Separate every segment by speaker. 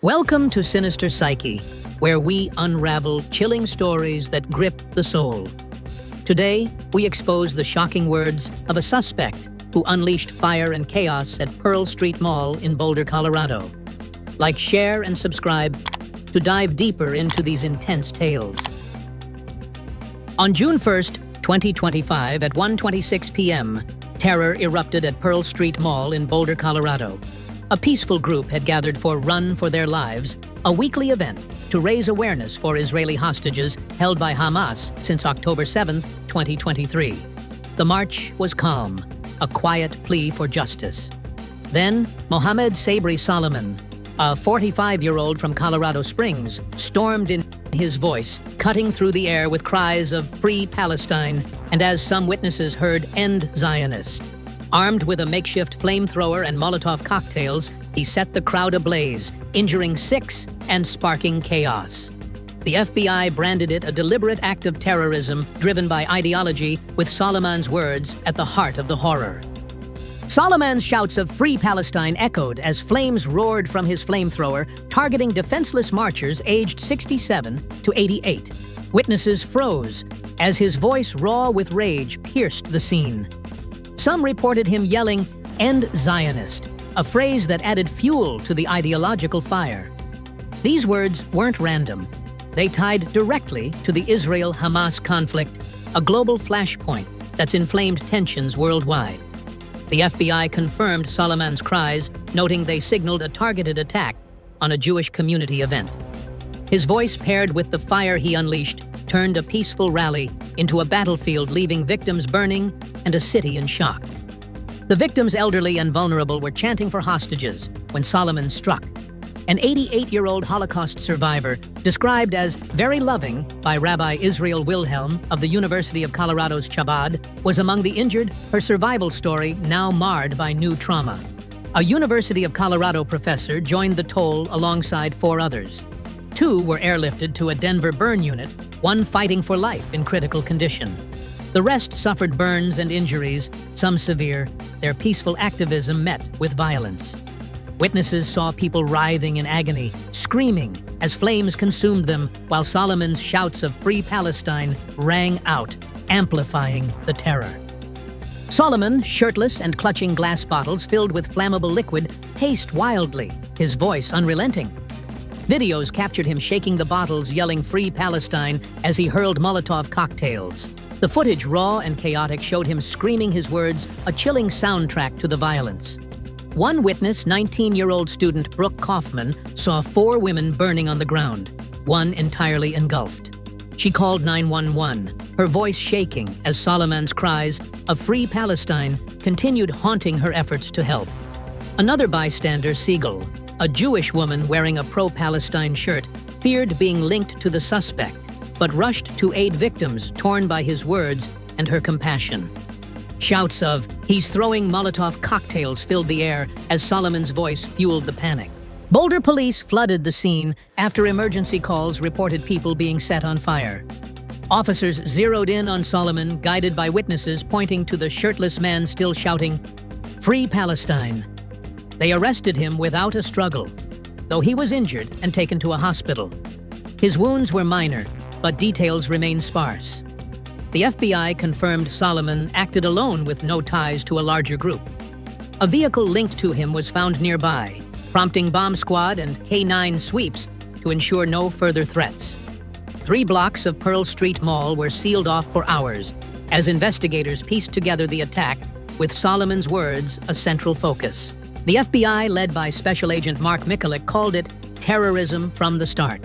Speaker 1: Welcome to Sinister Psyche, where we unravel chilling stories that grip the soul. Today, we expose the shocking words of a suspect who unleashed fire and chaos at Pearl Street Mall in Boulder, Colorado. Like, share, and subscribe to dive deeper into these intense tales. On June 1st, 2025 at 1:26 p.m., terror erupted at Pearl Street Mall in Boulder, Colorado. A peaceful group had gathered for Run for Their Lives, a weekly event to raise awareness for Israeli hostages held by Hamas since October 7, 2023. The march was calm, a quiet plea for justice. Then, Mohamed Sabry Soliman, a 45-year-old from Colorado Springs, stormed in, his voice cutting through the air with cries of "Free Palestine," and as some witnesses heard, "End Zionist." Armed with a makeshift flamethrower and Molotov cocktails, he set the crowd ablaze, injuring 6 and sparking chaos. The FBI branded it a deliberate act of terrorism driven by ideology, with Soliman's words at the heart of the horror. Soliman's shouts of "Free Palestine" echoed as flames roared from his flamethrower, targeting defenseless marchers aged 67 to 88. Witnesses froze as his voice, raw with rage, pierced the scene. Some reported him yelling, "End Zionist," a phrase that added fuel to the ideological fire. These words weren't random. They tied directly to the Israel-Hamas conflict, a global flashpoint that's inflamed tensions worldwide. The FBI confirmed Soliman's cries, noting they signaled a targeted attack on a Jewish community event. His voice, paired with the fire he unleashed, turned a peaceful rally into a battlefield, leaving victims burning and a city in shock. The victims, elderly and vulnerable, were chanting for hostages when Soliman struck. An 88-year-old Holocaust survivor, described as very loving by Rabbi Israel Wilhelm of the University of Colorado's Chabad, was among the injured, her survival story now marred by new trauma. A University of Colorado professor joined the toll alongside 4 others. 2 were airlifted to a Denver burn unit, one fighting for life in critical condition. The rest suffered burns and injuries, some severe. Their peaceful activism met with violence. Witnesses saw people writhing in agony, screaming as flames consumed them, while Soliman's shouts of "Free Palestine" rang out, amplifying the terror. Soliman, shirtless and clutching glass bottles filled with flammable liquid, paced wildly, his voice unrelenting. Videos captured him shaking the bottles, yelling "Free Palestine" as he hurled Molotov cocktails. The footage, raw and chaotic, showed him screaming his words, a chilling soundtrack to the violence. One witness, 19-year-old student Brooke Kaufman, saw 4 women burning on the ground, one entirely engulfed. She called 911, her voice shaking as Soliman's cries of "Free Palestine" continued haunting her efforts to help. Another bystander, Siegel, a Jewish woman wearing a pro-Palestine shirt, feared being linked to the suspect, but rushed to aid victims torn by his words and her compassion. Shouts of "He's throwing Molotov cocktails" filled the air as Soliman's voice fueled the panic. Boulder police flooded the scene after emergency calls reported people being set on fire. Officers zeroed in on Soliman, guided by witnesses pointing to the shirtless man still shouting, "Free Palestine." They arrested him without a struggle, though he was injured and taken to a hospital. His wounds were minor, but details remain sparse. The FBI confirmed Soliman acted alone with no ties to a larger group. A vehicle linked to him was found nearby, prompting bomb squad and K-9 sweeps to ensure no further threats. 3 blocks of Pearl Street Mall were sealed off for hours as investigators pieced together the attack, with Soliman's words a central focus. The FBI, led by Special Agent Mark Mikulik, called it terrorism from the start.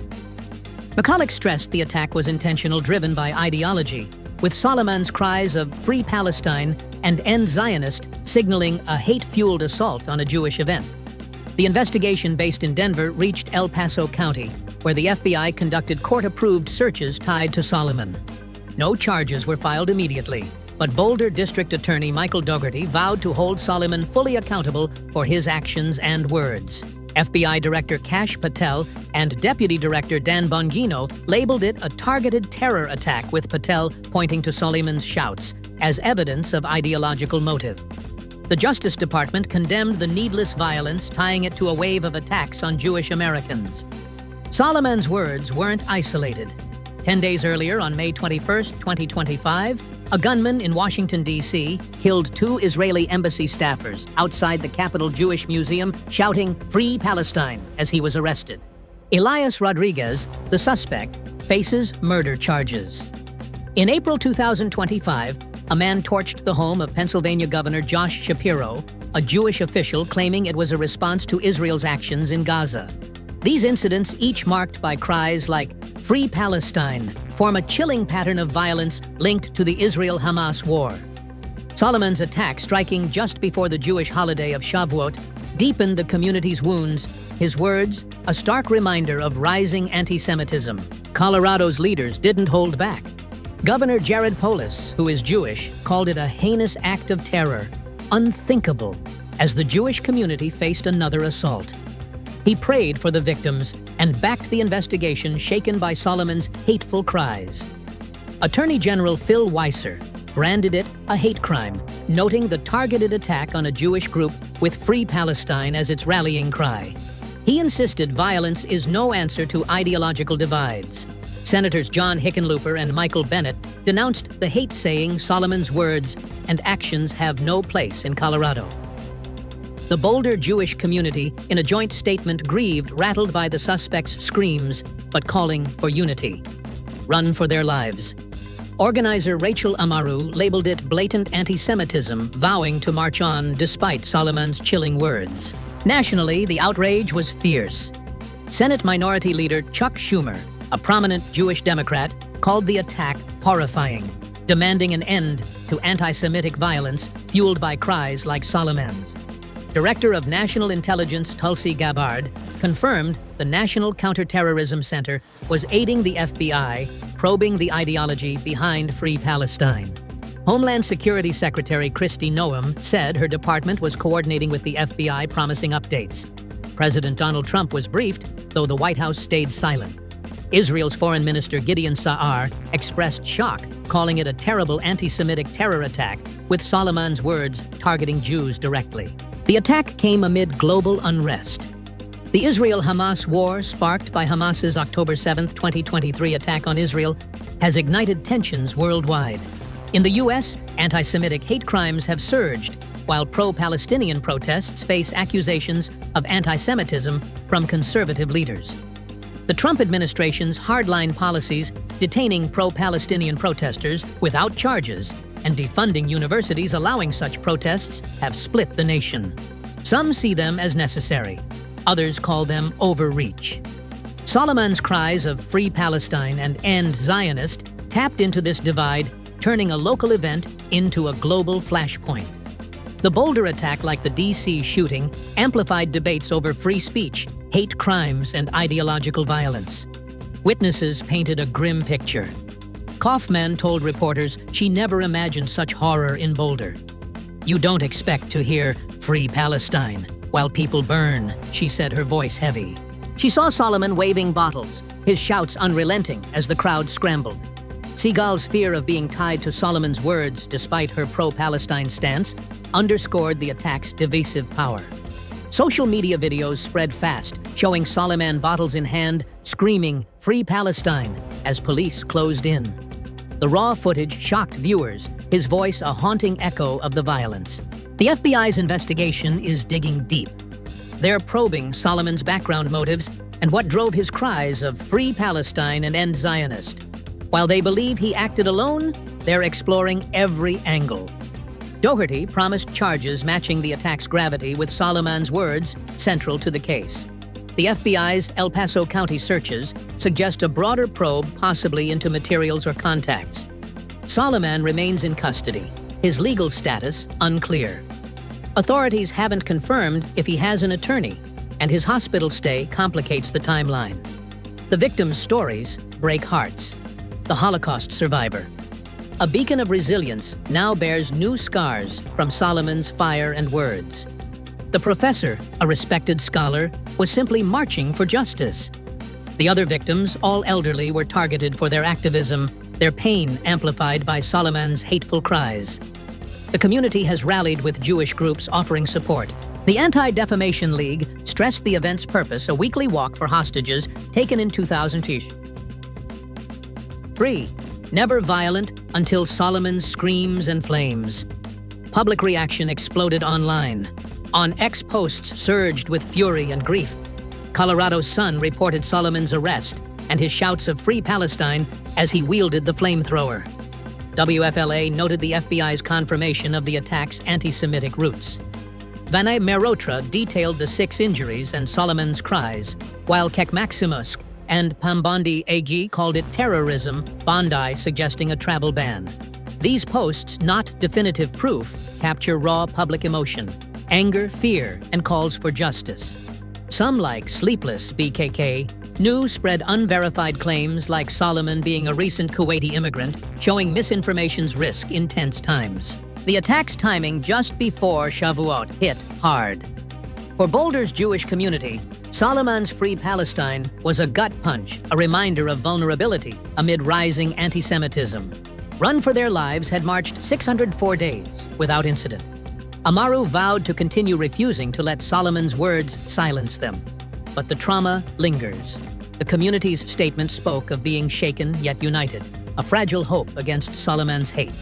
Speaker 1: Mikulik stressed the attack was intentional, driven by ideology, with Soliman's cries of "Free Palestine" and "End Zionist" signaling a hate-fueled assault on a Jewish event. The investigation, based in Denver, reached El Paso County, where the FBI conducted court-approved searches tied to Soliman. No charges were filed immediately, but Boulder District Attorney Michael Dougherty vowed to hold Soliman fully accountable for his actions and words. FBI Director Kash Patel and Deputy Director Dan Bongino labeled it a targeted terror attack, with Patel pointing to Soliman's shouts as evidence of ideological motive. The Justice Department condemned the needless violence, tying it to a wave of attacks on Jewish Americans. Soliman's words weren't isolated. 10 days earlier, on May 21, 2025, a gunman in Washington, D.C., killed 2 Israeli embassy staffers outside the Capitol Jewish Museum, shouting, "Free Palestine," as he was arrested. Elias Rodriguez, the suspect, faces murder charges. In April 2025, a man torched the home of Pennsylvania Governor Josh Shapiro, a Jewish official claiming it was a response to Israel's actions in Gaza. These incidents, each marked by cries like "Free Palestine," form a chilling pattern of violence linked to the Israel-Hamas war. Soliman's attack, striking just before the Jewish holiday of Shavuot, deepened the community's wounds. His words, a stark reminder of rising anti-Semitism. Colorado's leaders didn't hold back. Governor Jared Polis, who is Jewish, called it a heinous act of terror, unthinkable, as the Jewish community faced another assault. He prayed for the victims and backed the investigation shaken by Soliman's hateful cries. Attorney General Phil Weiser branded it a hate crime, noting the targeted attack on a Jewish group with "Free Palestine" as its rallying cry. He insisted violence is no answer to ideological divides. Senators John Hickenlooper and Michael Bennet denounced the hate-saying Soliman's words and actions have no place in Colorado. The Boulder Jewish community, in a joint statement, grieved, rattled by the suspect's screams, but calling for unity. Run for their lives. Organizer Rachel Amaru labeled it blatant anti-Semitism, vowing to march on despite Soliman's chilling words. Nationally, the outrage was fierce. Senate Minority Leader Chuck Schumer, a prominent Jewish Democrat, called the attack horrifying, demanding an end to anti-Semitic violence fueled by cries like Soliman's. Director of National Intelligence Tulsi Gabbard confirmed the National Counterterrorism Center was aiding the FBI, probing the ideology behind Free Palestine. Homeland Security Secretary Kristi Noem said her department was coordinating with the FBI, promising updates. President Donald Trump was briefed, though the White House stayed silent. Israel's Foreign Minister Gideon Sa'ar expressed shock, calling it a terrible anti-Semitic terror attack, with Soliman's words targeting Jews directly. The attack came amid global unrest. The Israel-Hamas war, sparked by Hamas's October 7, 2023 attack on Israel, has ignited tensions worldwide. In the U.S., anti-Semitic hate crimes have surged, while pro-Palestinian protests face accusations of anti-Semitism from conservative leaders. The Trump administration's hardline policies, detaining pro-Palestinian protesters without charges and defunding universities allowing such protests, have split the nation. Some see them as necessary. Others call them overreach. Soliman's cries of "Free Palestine" and "End Zionist" tapped into this divide, turning a local event into a global flashpoint. The Boulder attack, like the D.C. shooting, amplified debates over free speech, hate crimes, and ideological violence. Witnesses painted a grim picture. Kaufman told reporters she never imagined such horror in Boulder. "You don't expect to hear 'Free Palestine' while people burn," she said, her voice heavy. She saw Soliman waving bottles, his shouts unrelenting as the crowd scrambled. Seagal's fear of being tied to Soliman's words, despite her pro-Palestine stance, underscored the attack's divisive power. Social media videos spread fast, showing Soliman, bottles in hand, screaming "Free Palestine" as police closed in. The raw footage shocked viewers, his voice a haunting echo of the violence. The FBI's investigation is digging deep. They're probing Soliman's background motives and what drove his cries of "Free Palestine" and "End Zionist." While they believe he acted alone, they're exploring every angle. Doherty promised charges matching the attack's gravity, with Soliman's words central to the case. The FBI's El Paso County searches suggest a broader probe, possibly into materials or contacts. Soliman remains in custody, his legal status unclear. Authorities haven't confirmed if he has an attorney, and his hospital stay complicates the timeline. The victims' stories break hearts. The Holocaust survivor, a beacon of resilience, now bears new scars from Soliman's fire and words. The professor, a respected scholar, was simply marching for justice. The other victims, all elderly, were targeted for their activism, their pain amplified by Soliman's hateful cries. The community has rallied with Jewish groups offering support. The Anti-Defamation League stressed the event's purpose, a weekly walk for hostages taken in 2002. 3. Never violent until Solomon's screams and flames. Public reaction exploded online. On X posts surged with fury and grief. Colorado Sun reported Soliman's arrest and his shouts of Free Palestine as he wielded the flamethrower. WFLA noted the FBI's confirmation of the attack's anti-Semitic roots. Vanay Merotra detailed the 6 injuries and Soliman's cries, while Kekmaximusk and Pambandi Agi called it terrorism, Bondi suggesting a travel ban. These posts, not definitive proof, capture raw public emotion, anger, fear, and calls for justice. Some, like Sleepless BKK, news spread unverified claims like Soliman being a recent Kuwaiti immigrant, showing misinformation's risk in tense times. The attack's timing just before Shavuot hit hard. For Boulder's Jewish community, Soliman's Free Palestine was a gut punch, a reminder of vulnerability amid rising anti-Semitism. Run for Their Lives had marched 604 days without incident. Amaru vowed to continue refusing to let Soliman's words silence them. But the trauma lingers. The community's statement spoke of being shaken yet united, a fragile hope against Soliman's hate.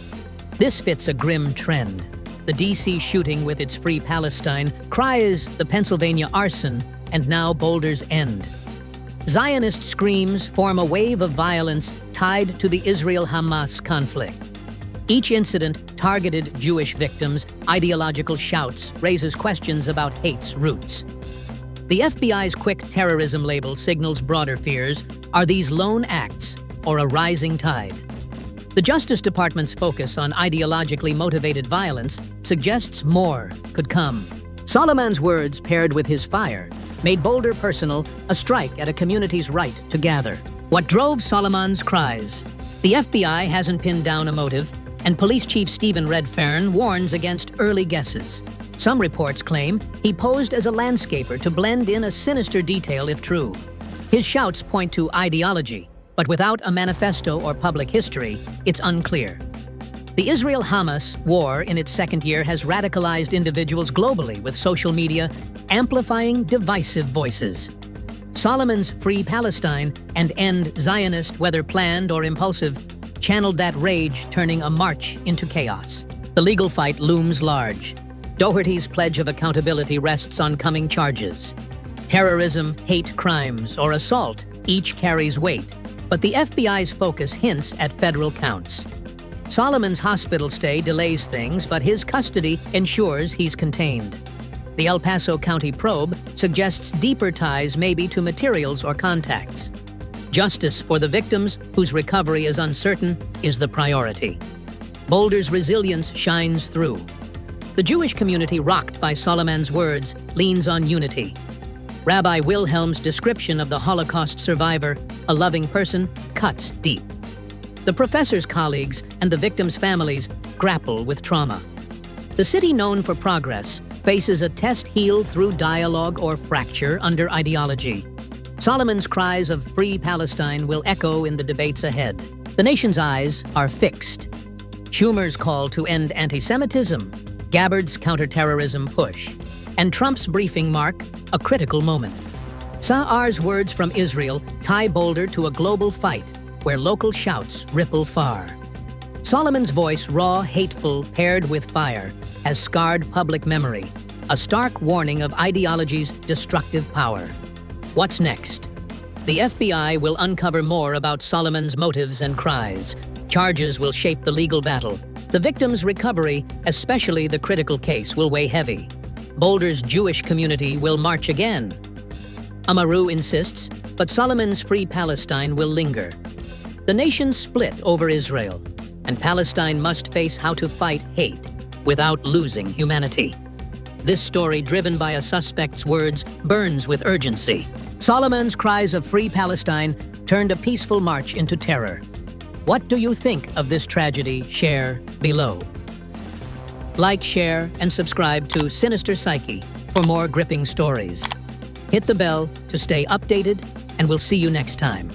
Speaker 1: This fits a grim trend. The DC shooting with its Free Palestine cries the Pennsylvania arson, and now Boulder's end. Zionist screams form a wave of violence tied to the Israel-Hamas conflict. Each incident targeted Jewish victims. Ideological shouts raises questions about hate's roots. The FBI's quick terrorism label signals broader fears. Are these lone acts or a rising tide? The Justice Department's focus on ideologically motivated violence suggests more could come. Soliman's words, paired with his fire, made Boulder personal, a strike at a community's right to gather. What drove Soliman's cries? The FBI hasn't pinned down a motive, and Police Chief Stephen Redfern warns against early guesses. Some reports claim he posed as a landscaper to blend in a sinister detail if true. His shouts point to ideology, but without a manifesto or public history, it's unclear. The Israel-Hamas war in its second year has radicalized individuals globally, with social media amplifying divisive voices. Soliman's Free Palestine and End Zionist, whether planned or impulsive, channeled that rage, turning a march into chaos. The legal fight looms large. Doherty's pledge of accountability rests on coming charges. Terrorism, hate crimes, or assault each carries weight, but the FBI's focus hints at federal counts. Soliman's hospital stay delays things, but his custody ensures he's contained. The El Paso County probe suggests deeper ties, maybe to materials or contacts. Justice for the victims, whose recovery is uncertain, is the priority. Boulder's resilience shines through. The Jewish community, rocked by Soliman's words, leans on unity. Rabbi Wilhelm's description of the Holocaust survivor, a loving person, cuts deep. The professor's colleagues and the victims' families grapple with trauma. The city, known for progress, faces a test healed through dialogue or fracture under ideology. Soliman's cries of Free Palestine will echo in the debates ahead. The nation's eyes are fixed. Schumer's call to end anti-Semitism, Gabbard's counterterrorism push, and Trump's briefing mark a critical moment. Sa'ar's words from Israel tie Boulder to a global fight where local shouts ripple far. Soliman's voice, raw, hateful, paired with fire, has scarred public memory, a stark warning of ideology's destructive power. What's next? The FBI will uncover more about Soliman's motives and cries. Charges will shape the legal battle. The victim's recovery, especially the critical case, will weigh heavy. Boulder's Jewish community will march again. Amaru insists, but Soliman's Free Palestine will linger. The nation split over Israel, and Palestine must face how to fight hate without losing humanity. This story, driven by a suspect's words, burns with urgency. Soliman's cries of Free Palestine turned a peaceful march into terror. What do you think of this tragedy? Share below. Like, share, and subscribe to Sinister Psyche for more gripping stories. Hit the bell to stay updated, and we'll see you next time.